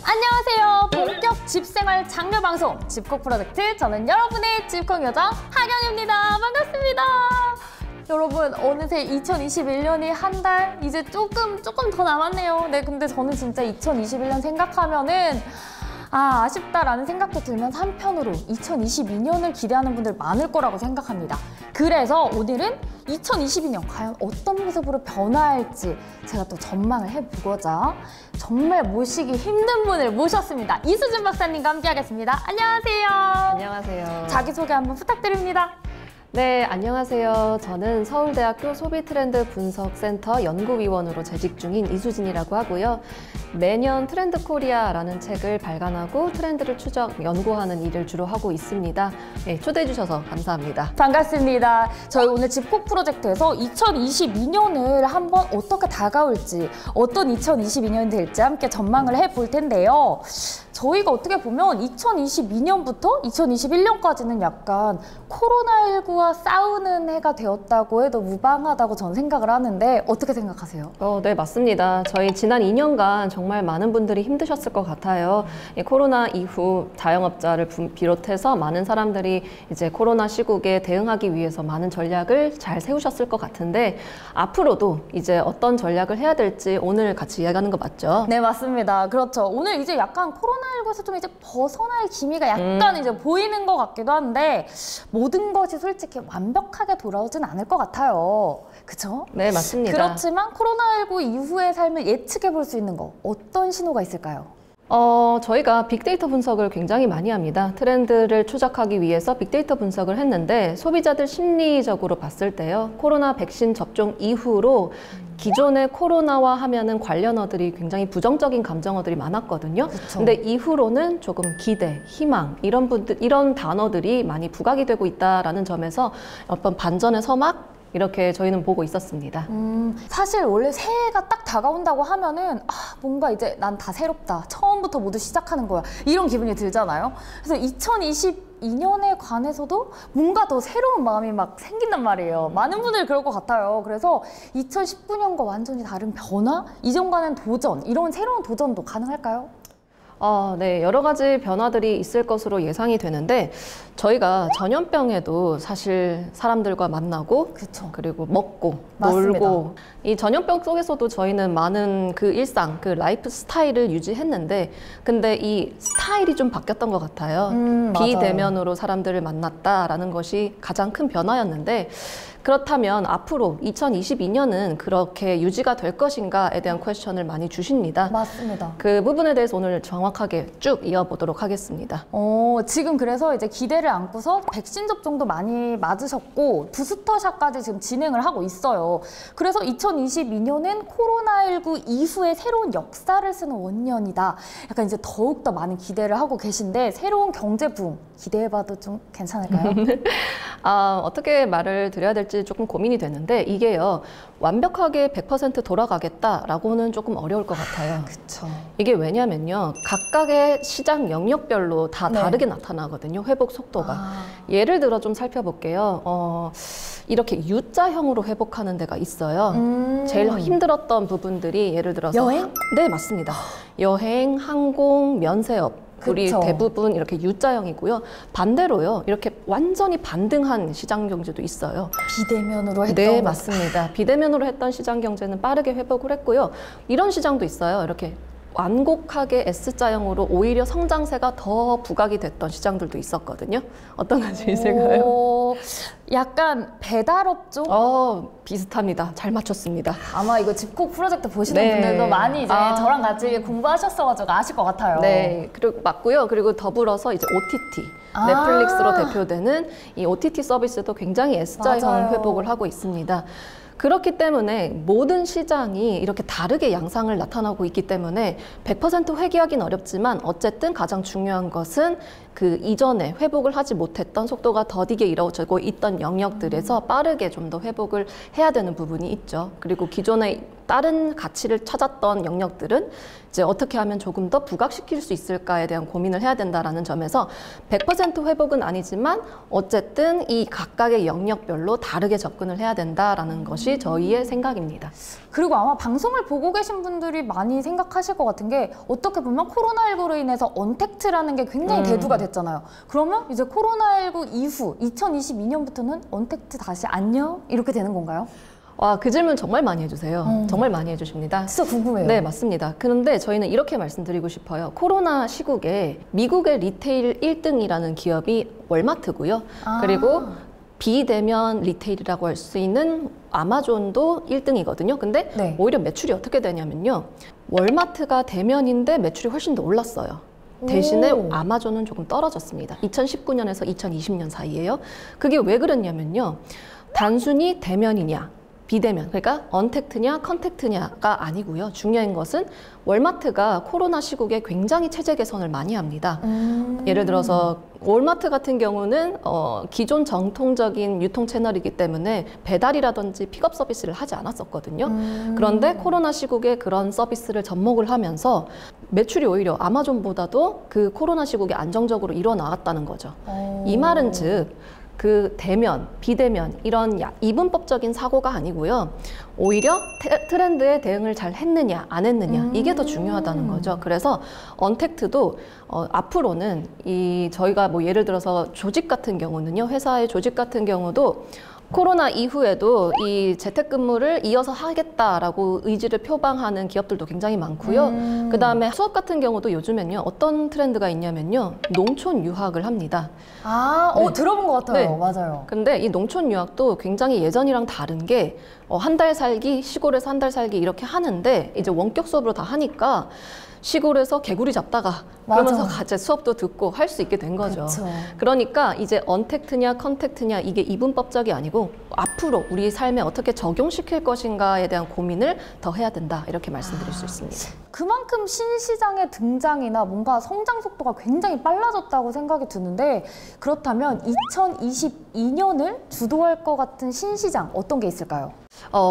안녕하세요. 본격 집생활 장려 방송 집콕 프로젝트, 저는 여러분의 집콕 요정 하경입니다. 반갑습니다. 여러분, 어느새 2021년이 한 달 이제 조금 더 남았네요. 네, 근데 저는 진짜 2021년 생각하면은 아쉽다라는 생각도 들면서 한편으로 2022년을 기대하는 분들 많을 거라고 생각합니다. 그래서 오늘은 2022년 과연 어떤 모습으로 변화할지 제가 또 전망을 해보고자 정말 모시기 힘든 분을 모셨습니다. 이수진 박사님과 함께 하겠습니다. 안녕하세요. 안녕하세요. 자기소개 한번 부탁드립니다. 네, 안녕하세요. 저는 서울대학교 소비트렌드 분석센터 연구위원으로 재직 중인 이수진이라고 하고요. 매년 트렌드 코리아라는 책을 발간하고 트렌드를 추적, 연구하는 일을 주로 하고 있습니다. 네, 초대해 주셔서 감사합니다. 반갑습니다. 저희 오늘 집콕 프로젝트에서 2022년을 한번 어떻게 다가올지, 어떤 2022년이 될지 함께 전망을 해볼 텐데요. 저희가 어떻게 보면 2022년부터 2021년까지는 약간 코로나19와 싸우는 해가 되었다고 해도 무방하다고 저는 생각을 하는데 어떻게 생각하세요? 네, 맞습니다. 저희 지난 2년간 정말 많은 분들이 힘드셨을 것 같아요. 코로나 이후 자영업자를 비롯해서 많은 사람들이 이제 코로나 시국에 대응하기 위해서 많은 전략을 잘 세우셨을 것 같은데 앞으로도 이제 어떤 전략을 해야 될지 오늘 같이 이야기하는 거 맞죠? 네, 맞습니다. 그렇죠. 오늘 이제 약간 코로나19에서 좀 이제 벗어날 기미가 약간 이제 보이는 것 같기도 한데 모든 것이 솔직히 완벽하게 돌아오진 않을 것 같아요. 그쵸? 네, 맞습니다. 그렇지만 코로나19 이후의 삶을 예측해 볼 수 있는 거 어떤 신호가 있을까요? 저희가 빅데이터 분석을 굉장히 많이 합니다. 트렌드를 추적하기 위해서 빅데이터 분석을 했는데 소비자들 심리적으로 봤을 때요. 코로나 백신 접종 이후로 기존의 코로나와 하면은 관련어들이 굉장히 부정적인 감정어들이 많았거든요. 그쵸. 근데 이후로는 조금 기대, 희망 이런 단어들이 많이 부각이 되고 있다라는 점에서 어떤 반전의 서막 이렇게 저희는 보고 있었습니다. 사실 원래 새해가 딱 다가온다고 하면은 뭔가 이제 난 다 새롭다. 처음부터 모두 시작하는 거야. 이런 기분이 들잖아요. 그래서 2022년에 관해서도 뭔가 더 새로운 마음이 막 생긴단 말이에요. 많은 분들이 그럴 것 같아요. 그래서 2019년과 완전히 다른 변화? 이전과는 도전, 이런 새로운 도전도 가능할까요? 네, 여러 가지 변화들이 있을 것으로 예상이 되는데 저희가 전염병에도 사실 사람들과 만나고 그쵸. 그리고 먹고 맞습니다. 놀고 이 전염병 속에서도 저희는 많은 그 일상, 그 라이프 스타일을 유지했는데 근데 이 스타일이 좀 바뀌었던 것 같아요. 비대면으로 사람들을 만났다라는 것이 가장 큰 변화였는데 그렇다면 앞으로 2022년은 그렇게 유지가 될 것인가에 대한 퀘스천을 많이 주십니다. 맞습니다. 그 부분에 대해서 오늘 정확하게 쭉 이어보도록 하겠습니다. 지금 그래서 이제 기대를 안고서 백신 접종도 많이 맞으셨고 부스터샷까지 지금 진행을 하고 있어요. 그래서 2022년은 코로나19 이후에 새로운 역사를 쓰는 원년이다. 약간 이제 더욱더 많은 기대를 하고 계신데 새로운 경제 붐 기대해봐도 좀 괜찮을까요? 어떻게 말을 드려야 될지 조금 고민이 되는데 이게요. 완벽하게 100% 돌아가겠다라고는 조금 어려울 것 같아요. 그쵸. 이게 왜냐면요. 각각의 시장 영역별로 다 네. 다르게 나타나거든요. 회복 속도가. 예를 들어 좀 살펴볼게요. 이렇게 U자형으로 회복하는 데가 있어요. 제일 힘들었던 부분들이 예를 들어서 여행? 네, 맞습니다. 여행, 항공, 면세업. 우리 그쵸. 대부분 이렇게 U자형이고요. 반대로요. 이렇게 완전히 반등한 시장 경제도 있어요. 비대면으로 했던 네, 거. 맞습니다. 비대면으로 했던 시장 경제는 빠르게 회복을 했고요. 이런 시장도 있어요. 이렇게 완곡하게 S자형으로 오히려 성장세가 더 부각이 됐던 시장들도 있었거든요. 어떤 건지 있을까요? 약간 배달업 쪽? 비슷합니다. 잘 맞췄습니다. 아마 이거 집콕 프로젝트 보시는 네. 분들도 많이 이제 저랑 같이 공부하셨어가지고 아실 것 같아요. 네, 그리고 맞고요. 그리고 더불어서 이제 OTT, 넷플릭스로 대표되는 이 OTT 서비스도 굉장히 S자형 맞아요. 회복을 하고 있습니다. 그렇기 때문에 모든 시장이 이렇게 다르게 양상을 나타나고 있기 때문에 100% 회귀하기는 어렵지만 어쨌든 가장 중요한 것은 그 이전에 회복을 하지 못했던 속도가 더디게 이루어지고 있던 영역들에서 빠르게 좀 더 회복을 해야 되는 부분이 있죠. 그리고 기존의 다른 가치를 찾았던 영역들은 이제 어떻게 하면 조금 더 부각시킬 수 있을까에 대한 고민을 해야 된다라는 점에서 100% 회복은 아니지만 어쨌든 이 각각의 영역별로 다르게 접근을 해야 된다라는 것이 저희의 생각입니다. 그리고 아마 방송을 보고 계신 분들이 많이 생각하실 것 같은 게 어떻게 보면 코로나19로 인해서 언택트라는 게 굉장히 대두가 됐잖아요. 그러면 이제 코로나19 이후 2022년부터는 언택트 다시 안녕? 이렇게 되는 건가요? 와, 그 질문 정말 많이 해주세요. 정말 많이 해주십니다. 진짜 궁금해요. 네, 맞습니다. 그런데 저희는 이렇게 말씀드리고 싶어요. 코로나 시국에 미국의 리테일 1등이라는 기업이 월마트고요. 그리고 비대면 리테일이라고 할 수 있는 아마존도 1등이거든요. 근데 네. 오히려 매출이 어떻게 되냐면요. 월마트가 대면인데 매출이 훨씬 더 올랐어요. 대신에 아마존은 조금 떨어졌습니다. 2019년에서 2020년 사이에요. 그게 왜 그랬냐면요. 단순히 대면이냐 비대면, 그러니까 언택트냐 컨택트냐가 아니고요. 중요한 것은 월마트가 코로나 시국에 굉장히 체제 개선을 많이 합니다. 예를 들어서 월마트 같은 경우는 기존 정통적인 유통 채널이기 때문에 배달이라든지 픽업 서비스를 하지 않았었거든요. 그런데 코로나 시국에 그런 서비스를 접목을 하면서 매출이 오히려 아마존보다도 그 코로나 시국에 안정적으로 일어나왔다는 거죠. 이 말은 즉 그 대면, 비대면 이런 이분법적인 사고가 아니고요. 오히려 트렌드에 대응을 잘 했느냐 안 했느냐 이게 더 중요하다는 거죠. 그래서 언택트도 앞으로는 저희가 뭐 예를 들어서 조직 같은 경우는요. 회사의 조직 같은 경우도 코로나 이후에도 이 재택근무를 이어서 하겠다라고 의지를 표방하는 기업들도 굉장히 많고요. 그다음에 수업 같은 경우도 요즘엔요. 어떤 트렌드가 있냐면요. 농촌 유학을 합니다. 네. 들어본 것 같아요. 네. 맞아요. 근데 이 농촌 유학도 굉장히 예전이랑 다른 게 한 달 살기, 시골에서 한 달 살기 이렇게 하는데 이제 원격 수업으로 다 하니까 시골에서 개구리 잡다가 그러면서 같이 수업도 듣고 할 수 있게 된 거죠. 그쵸. 그러니까 이제 언택트냐 컨택트냐 이게 이분법적이 아니고 앞으로 우리 삶에 어떻게 적용시킬 것인가에 대한 고민을 더 해야 된다 이렇게 말씀드릴 수 있습니다. 그만큼 신시장의 등장이나 뭔가 성장 속도가 굉장히 빨라졌다고 생각이 드는데 그렇다면 2022년을 주도할 것 같은 신시장 어떤 게 있을까요?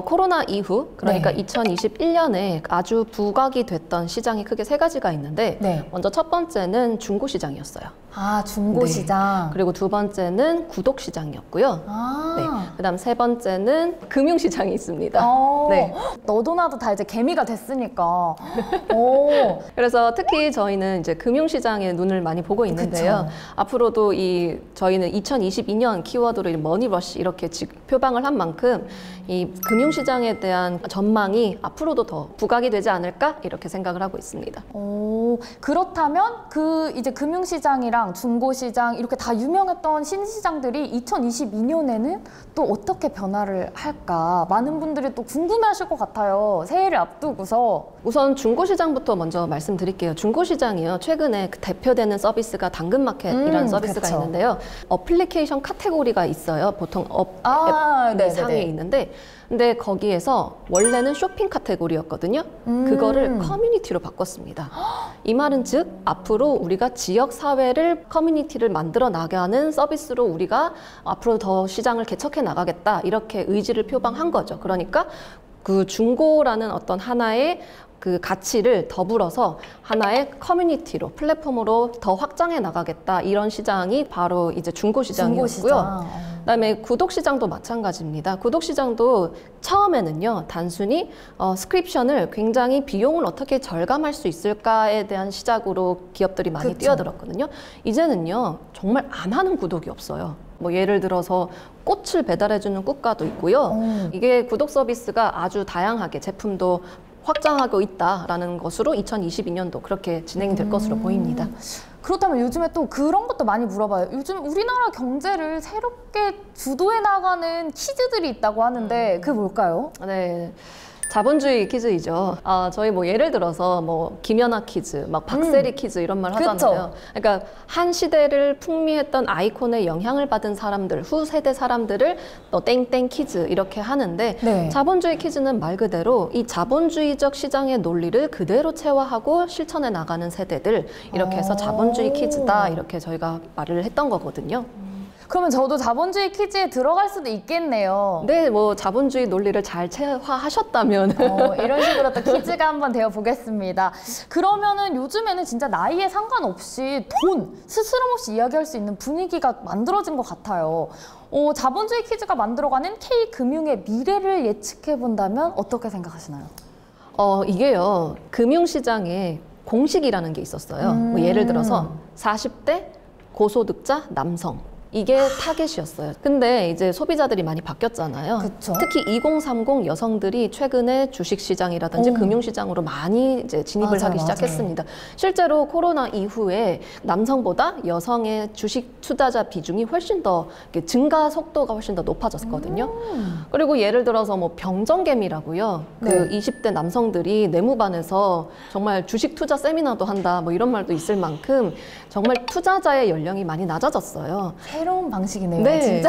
코로나 이후 그러니까 네. 2021년에 아주 부각이 됐던 시장이 크게 세 가지가 있는데 네. 먼저 첫 번째는 중고시장이었어요. 중고시장. 그리고 두 번째는 구독시장이었고요. 네. 그다음 세 번째는 금융시장이 있습니다. 네. 너도 나도 다 이제 개미가 됐으니까. 그래서 특히 저희는 이제 금융시장에 눈을 많이 보고 있는데요. 그쵸. 앞으로도 저희는 2022년 키워드로 머니러시 이렇게 표방을 한 만큼 이 금융시장에 대한 전망이 앞으로도 더 부각이 되지 않을까 이렇게 생각을 하고 있습니다. 그렇다면 이제 금융시장이랑 중고시장 이렇게 다 유명했던 신시장들이 2022년에는 또 어떻게 변화를 할까 많은 분들이 또 궁금해하실 것 같아요. 새해를 앞두고서. 우선 중고시장부터 먼저 말씀드릴게요. 중고시장이요. 최근에 대표되는 서비스가 당근마켓이라는 서비스가 그쵸. 있는데요. 어플리케이션 카테고리가 있어요. 보통 앱 네네네. 상에 있는데 근데 거기에서 원래는 쇼핑 카테고리였거든요. 그거를 커뮤니티로 바꿨습니다. 이 말은 즉 앞으로 우리가 지역 사회를 커뮤니티를 만들어 나가는 서비스로 우리가 앞으로 더 시장을 개척해 나가겠다 이렇게 의지를 표방한 거죠. 그러니까 그 중고라는 어떤 하나의 그 가치를 더불어서 하나의 커뮤니티로 플랫폼으로 더 확장해 나가겠다 이런 시장이 바로 이제 중고시장이었고요. 그다음에 구독시장도 마찬가지입니다. 구독시장도 처음에는요 단순히 스크립션을 굉장히 비용을 어떻게 절감할 수 있을까에 대한 시작으로 기업들이 많이 그쵸. 뛰어들었거든요. 이제는요 정말 안 하는 구독이 없어요. 뭐 예를 들어서 꽃을 배달해주는 꽃가도 있고요. 이게 구독 서비스가 아주 다양하게 제품도 확장하고 있다라는 것으로 2022년도 그렇게 진행이 될 것으로 보입니다. 그렇다면 요즘에 또 그런 것도 많이 물어봐요. 요즘 우리나라 경제를 새롭게 주도해 나가는 퀴즈들이 있다고 하는데 그게 뭘까요? 네. 자본주의 퀴즈이죠. 저희 뭐 예를 들어서 뭐 김연아 퀴즈, 막 박세리 퀴즈 이런 말 하잖아요. 그러니까 한 시대를 풍미했던 아이콘의 영향을 받은 사람들, 후세대 사람들을 땡땡 퀴즈 이렇게 하는데 네. 자본주의 퀴즈는 말 그대로 이 자본주의적 시장의 논리를 그대로 체화하고 실천해 나가는 세대들 이렇게 해서 자본주의 퀴즈다 이렇게 저희가 말을 했던 거거든요. 그러면 저도 자본주의 퀴즈에 들어갈 수도 있겠네요. 네, 뭐 자본주의 논리를 잘 체화하셨다면 이런 식으로 또 퀴즈가 한번 되어 보겠습니다. 그러면은 요즘에는 진짜 나이에 상관없이 돈, 스스럼 없이 이야기할 수 있는 분위기가 만들어진 것 같아요. 자본주의 퀴즈가 만들어가는 K금융의 미래를 예측해 본다면 어떻게 생각하시나요? 이게요, 금융시장에 공식이라는 게 있었어요. 뭐 예를 들어서 40대 고소득자 남성. 이게 타겟이었어요. 근데 이제 소비자들이 많이 바뀌었잖아요. 그쵸? 특히 2030 여성들이 최근에 주식시장이라든지 금융시장으로 많이 이제 진입을 맞아요, 하기 맞아요. 시작했습니다. 실제로 코로나 이후에 남성보다 여성의 주식 투자자 비중이 훨씬 더 이렇게 증가 속도가 훨씬 더 높아졌거든요. 그리고 예를 들어서 뭐 병정개미라고요. 그 네. 20대 남성들이 내무반에서 정말 주식 투자 세미나도 한다 뭐 이런 말도 있을 만큼 정말 투자자의 연령이 많이 낮아졌어요. 새로운 방식이네요, 네. 진짜.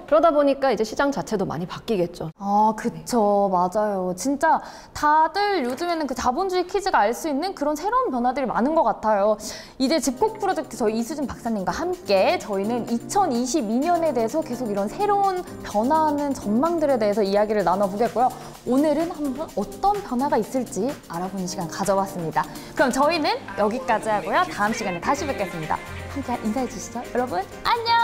그러다 보니까 이제 시장 자체도 많이 바뀌겠죠. 아, 그쵸. 맞아요. 진짜 다들 요즘에는 그 자본주의 퀴즈가 알 수 있는 그런 새로운 변화들이 많은 것 같아요. 이제 집콕 프로젝트 저희 이수진 박사님과 함께 저희는 2022년에 대해서 계속 이런 새로운 변화하는 전망들에 대해서 이야기를 나눠보겠고요. 오늘은 한번 어떤 변화가 있을지 알아보는 시간 가져봤습니다. 그럼 저희는 여기까지 하고요. 다음 시간에 다시 뵙겠습니다. 함께 인사해 주시죠. 여러분, 안녕!